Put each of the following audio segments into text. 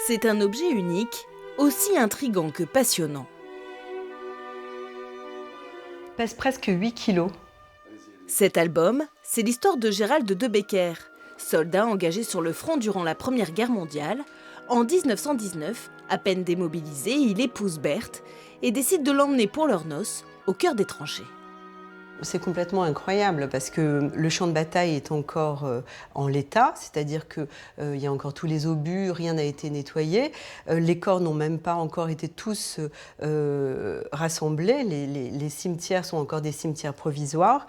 C'est un objet unique, aussi intrigant que passionnant. Pèse presque 8 kilos. Cet album, c'est l'histoire de Gérald de Becker, soldat engagé sur le front durant la Première Guerre mondiale. En 1919, à peine démobilisé, il épouse Berthe et décide de l'emmener pour leurs noces au cœur des tranchées. C'est complètement incroyable parce que le champ de bataille est encore en l'état, c'est-à-dire qu'il y a encore tous les obus, rien n'a été nettoyé. Les corps n'ont même pas encore été tous rassemblés, les cimetières sont encore des cimetières provisoires.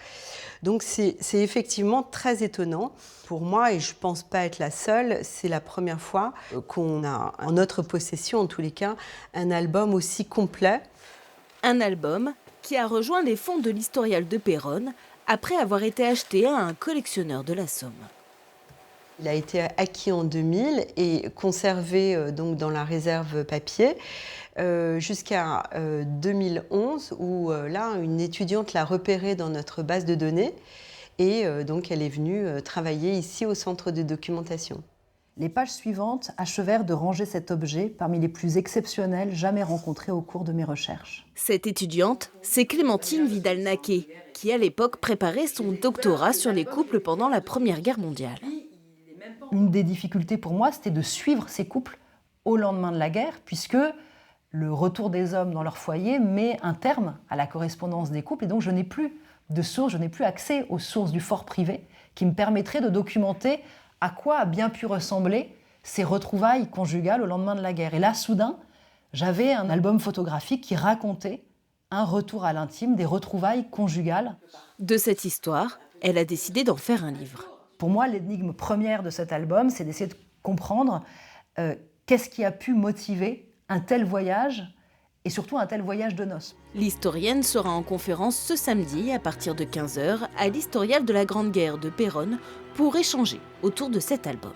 Donc c'est effectivement très étonnant. Pour moi, et je ne pense pas être la seule, c'est la première fois qu'on a en notre possession, en tous les cas, un album aussi complet. Un album qui a rejoint les fonds de l'Historial de Péronne après avoir été acheté à un collectionneur de la Somme. Il a été acquis en 2000 et conservé donc dans la réserve papier jusqu'à 2011 où là, une étudiante l'a repéré dans notre base de données et donc elle est venue travailler ici au centre de documentation. Les pages suivantes achevèrent de ranger cet objet parmi les plus exceptionnels jamais rencontrés au cours de mes recherches. Cette étudiante, c'est Clémentine Vidal-Naquet, qui à l'époque préparait son doctorat sur les couples pendant la Première Guerre mondiale. Une des difficultés pour moi, c'était de suivre ces couples au lendemain de la guerre, puisque le retour des hommes dans leur foyer met un terme à la correspondance des couples, et donc je n'ai plus de sources, je n'ai plus accès aux sources du fort privé qui me permettraient de documenter à quoi a bien pu ressembler ces retrouvailles conjugales au lendemain de la guerre. Et là, soudain, j'avais un album photographique qui racontait un retour à l'intime, des retrouvailles conjugales. De cette histoire, elle a décidé d'en faire un livre. Pour moi, l'énigme première de cet album, c'est d'essayer de comprendre qu'est-ce qui a pu motiver un tel voyage et surtout un tel voyage de noces. L'historienne sera en conférence ce samedi à partir de 15h à l'Historial de la Grande Guerre de Péronne pour échanger autour de cet album.